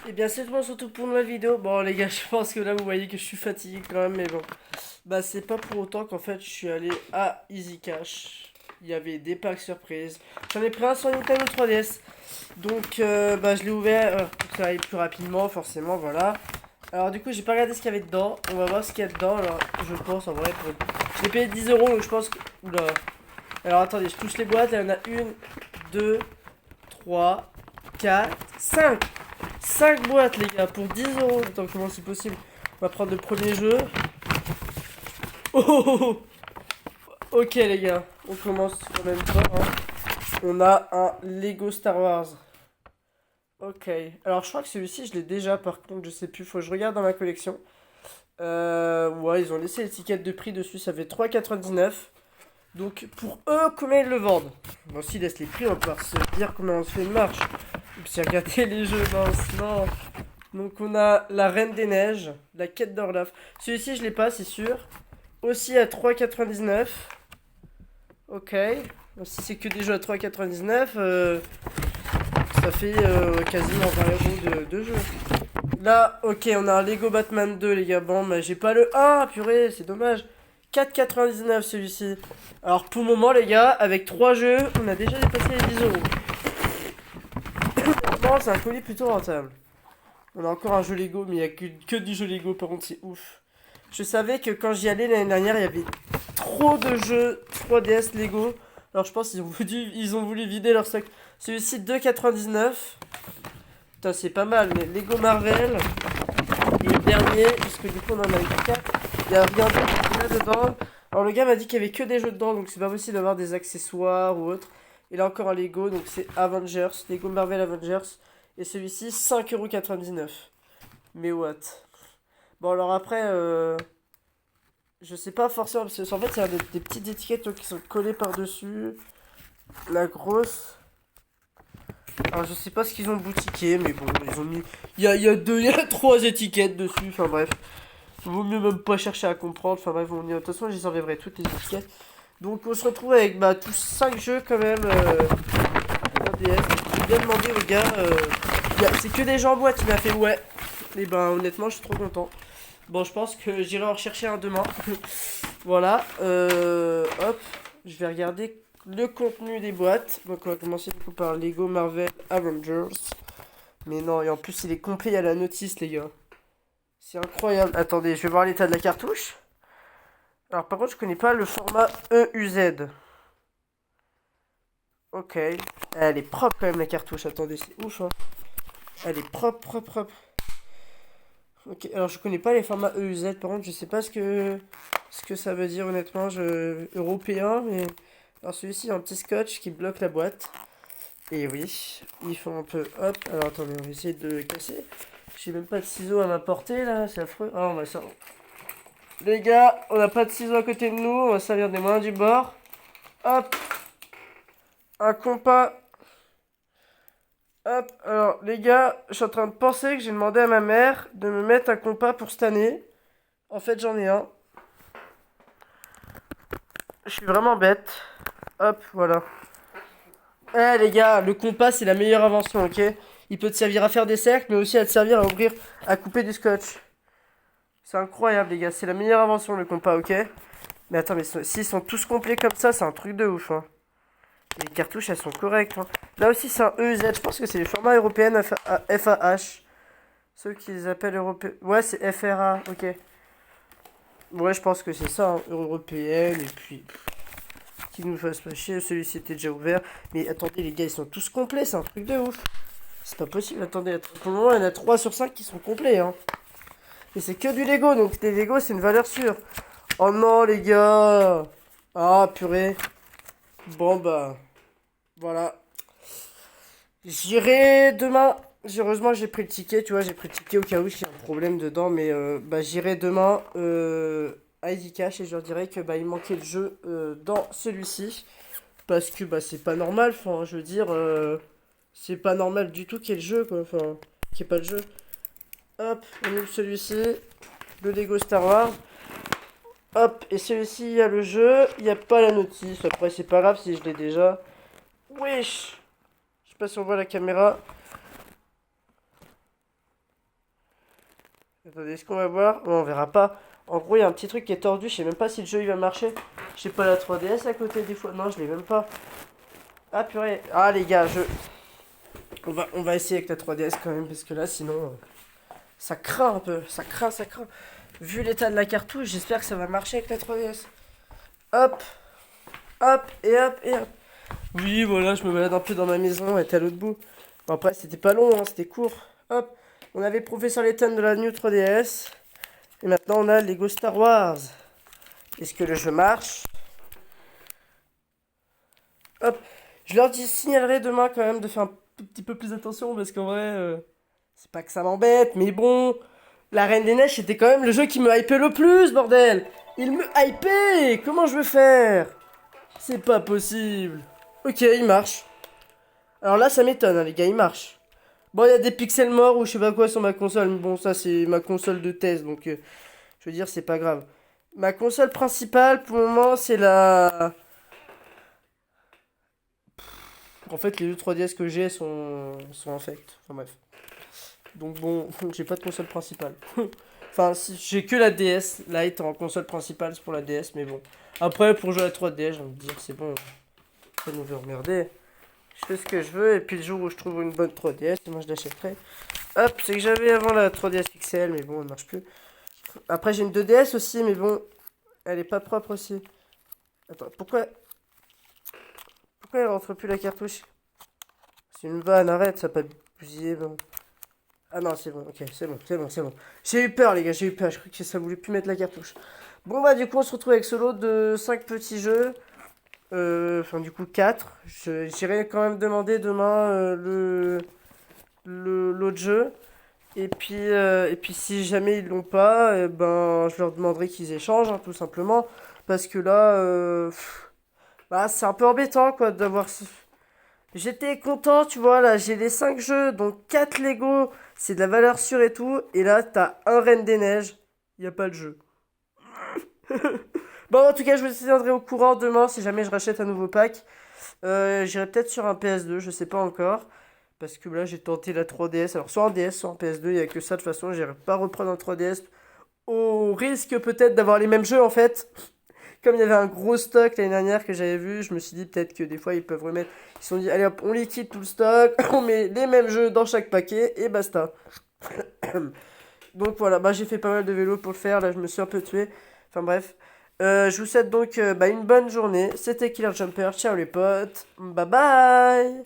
Et bien c'est tout surtout pour une nouvelle vidéo. Bon les gars, je pense que là vous voyez que je suis fatigué quand même, mais bon. Bah c'est pas pour autant qu'en fait je suis allé à Easy Cash. Il y avait des packs surprises. J'en ai pris un sur Nintendo 3DS. Donc bah je l'ai ouvert pour que ça aille plus rapidement forcément, voilà. Alors du coup j'ai pas regardé ce qu'il y avait dedans. On va voir ce qu'il y a dedans. Alors je pense en vrai pour... Je l'ai payé 10 euros donc je pense que... Oula. Alors attendez, je touche les boîtes. Il y en a une, deux, 3, 4, 5. 5 boîtes, les gars, pour 10 euros. Attends, comment c'est possible? On va prendre le premier jeu. Oh, oh, oh, oh. Ok, les gars, on commence en même temps. On a un Lego Star Wars. Ok. Alors, je crois que celui-ci, je l'ai déjà, par contre, je sais plus. Faut que je regarde dans ma collection. Ouais, ils ont laissé l'étiquette de prix dessus. Ça fait 3,99. Donc, pour eux, combien ils le vendent? Bon, s'ils laissent les prix, on va pouvoir se dire combien on se fait une marche. Et puis, regardez les jeux, mince, non. Donc on a la Reine des Neiges, la quête d'Orlaf. Celui-ci je l'ai pas, c'est sûr. Aussi à 3,99. Ok. Si c'est que des jeux à 3,99, ça fait quasiment 20 euros de jeu. Là, ok, on a un Lego Batman 2, les gars. Bon, mais j'ai pas le 1, purée, c'est dommage. 4,99 celui-ci. Alors pour le moment, les gars, avec 3 jeux, on a déjà dépassé les 10 euros. Bon, c'est un colis plutôt rentable. On a encore un jeu Lego, mais il n'y a que du jeu Lego, par contre, c'est ouf. Je savais que quand j'y allais l'année dernière, il y avait trop de jeux 3DS Lego. Alors je pense qu'ils ont voulu vider leur stock. Celui-ci, 2,99. Putain, c'est pas mal, mais Lego Marvel. Et le dernier, parce que du coup, on en a eu 4. Il y a rien d'autre là-dedans. Alors le gars m'a dit qu'il y avait que des jeux dedans, donc c'est pas possible d'avoir des accessoires ou autre. Il a encore un Lego, donc c'est Avengers, Lego Marvel Avengers. Et celui-ci, 5,99€. Mais what? Bon, alors après, je sais pas forcément, parce que en fait, il y a des petites étiquettes qui sont collées par-dessus. La grosse. Alors, je sais pas ce qu'ils ont boutiqué, mais bon, ils ont mis. Il y a trois étiquettes dessus, enfin bref. Vaut mieux même pas chercher à comprendre, enfin bref, de toute façon, j'y enlèverai toutes les étiquettes. Donc, on se retrouve avec bah, tous 5 jeux quand même. 3DS. J'ai bien demandé au gars. C'est que des gens en boîte, il m'a fait ouais. Et ben, honnêtement, je suis trop content. Bon, je pense que j'irai en rechercher un demain. Voilà. Hop. Je vais regarder le contenu des boîtes. Donc, on va commencer du coup par Lego Marvel Avengers. Mais non, et en plus, il est complet à la notice, les gars. C'est incroyable. Attendez, je vais voir l'état de la cartouche. Alors, par contre, je connais pas le format EUZ. Ok. Elle est propre quand même, la cartouche. Attendez, c'est ouf, hein. Elle est propre, propre, propre. Ok, alors je connais pas les formats EUZ, par contre, je sais pas ce que ça veut dire honnêtement, européen, mais. Alors celui-ci, il y a un petit scotch qui bloque la boîte. Et oui, ils font un peu. Hop, alors attendez, on va essayer de le casser. J'ai même pas de ciseaux à m'apporter là, c'est affreux. Ah, on va ça. Les gars, on n'a pas de ciseaux à côté de nous, on va servir des moyens du bord. Hop, un compas. Hop, alors les gars, je suis en train de penser que j'ai demandé à ma mère de me mettre un compas pour cette année. En fait, j'en ai un. Je suis vraiment bête. Hop, voilà. Eh les gars, le compas c'est la meilleure invention, ok? Il peut te servir à faire des cercles, mais aussi à te servir à ouvrir, à couper du scotch. C'est incroyable, les gars. C'est la meilleure invention, le compas, ok? Mais attends, mais s'ils sont tous complets comme ça, c'est un truc de ouf, hein. Les cartouches, elles sont correctes, hein. Là aussi, c'est un EZ. Je pense que c'est les formats européens FAH. Ceux qu'ils appellent européens. Ouais, c'est FRA, ok. Ouais, je pense que c'est ça, hein, européenne, et puis. Qui nous fasse pas chier, celui-ci était déjà ouvert. Mais attendez, les gars, ils sont tous complets, c'est un truc de ouf. C'est pas possible, attendez, pour le moment, il y en a 3 sur 5 qui sont complets, hein. Et c'est que du Lego, donc les Lego, c'est une valeur sûre. Oh non, les gars. Ah, purée. Bon, bah, voilà. J'irai demain. Heureusement, j'ai pris le ticket, tu vois, j'ai pris le ticket au cas où il y a un problème dedans, mais bah, j'irai demain à Easy Cash et je leur dirai que bah, il manquait le jeu dans celui-ci. Parce que bah, c'est pas normal, enfin, je veux dire, c'est pas normal du tout qu'il y ait le jeu, quoi, enfin, qu'il n'y ait pas de jeu. Hop, on ouvre celui-ci, le Lego Star Wars. Hop, et celui-ci, il y a le jeu, il n'y a pas la notice. Après, c'est pas grave si je l'ai déjà. Wesh! Je sais pas si on voit la caméra. Attendez, est-ce qu'on va voir? Non, on verra pas. En gros, il y a un petit truc qui est tordu. Je sais même pas si le jeu il va marcher. J'ai pas la 3DS à côté des fois. Non, je l'ai même pas. Ah purée. Ah les gars, on va essayer avec la 3DS quand même parce que là, sinon, ça craint un peu. Ça craint, ça craint. Vu l'état de la cartouche, j'espère que ça va marcher avec la 3DS. Hop, hop, et hop, et hop. Oui, voilà, je me balade un peu dans ma maison, elle était à l'autre bout. Bon, après, c'était pas long, hein, c'était court. Hop, on avait Professeur Layton de la New 3DS. Et maintenant, on a Lego Star Wars. Est-ce que le jeu marche? Hop, je leur signalerai demain quand même de faire un petit peu plus attention parce qu'en vrai, c'est pas que ça m'embête, mais bon, la Reine des Neiges c'était quand même le jeu qui me hypait le plus, bordel! Il me hypait! Comment je veux faire? C'est pas possible. Ok, il marche. Alors là, ça m'étonne, hein, les gars, il marche. Bon, il y a des pixels morts ou je sais pas quoi sur ma console, mais bon, ça c'est ma console de test, donc je veux dire, c'est pas grave. Ma console principale pour le moment, c'est la. En fait, les deux 3DS que j'ai sont infects. Enfin bref. Donc bon, j'ai pas de console principale. Enfin, j'ai que la DS. Lite en console principale, c'est pour la DS, mais bon. Après, pour jouer à la 3DS, j'ai envie de dire, c'est bon. Ça nous veut emmerder. Je fais ce que je veux, et puis le jour où je trouve une bonne 3DS, moi je l'achèterai. Hop, c'est que j'avais avant la 3DS XL, mais bon, elle marche plus. Après, j'ai une 2DS aussi, mais bon, elle est pas propre aussi. Attends, pourquoi elle rentre plus la cartouche? C'est une vanne, arrête, ça peut bousiller, bon. Ah non, c'est bon, ok, c'est bon, c'est bon, c'est bon. J'ai eu peur, les gars, j'ai eu peur. Je crois que ça voulait plus mettre la cartouche. Bon, bah, du coup, on se retrouve avec ce lot de 5 petits jeux. Enfin, du coup, 4. J'irai quand même demander demain l'autre jeu. Et puis, si jamais ils l'ont pas, ben, je leur demanderai qu'ils échangent, hein, tout simplement. Parce que là, bah, c'est un peu embêtant, quoi, d'avoir. J'étais content, tu vois, là, j'ai les 5 jeux, donc 4 Lego, c'est de la valeur sûre et tout. Et là, t'as un Reine des Neiges, il a pas de jeu. Bon, en tout cas, je vous tiendrai au courant demain si jamais je rachète un nouveau pack. J'irai peut-être sur un PS2, je sais pas encore. Parce que là, j'ai tenté la 3DS. Alors, soit en DS, soit en PS2, il n'y a que ça de toute façon. J'irai pas reprendre un 3DS. Au risque peut-être d'avoir les mêmes jeux en fait. Comme il y avait un gros stock l'année dernière que j'avais vu, je me suis dit peut-être que des fois ils peuvent remettre. Ils se sont dit, allez hop, on liquide tout le stock, on met les mêmes jeux dans chaque paquet et basta. Donc voilà, bah j'ai fait pas mal de vélo pour le faire, là je me suis un peu tué. Enfin bref. Je vous souhaite donc bah, une bonne journée. C'était Killer Jumper, ciao les potes, bye bye.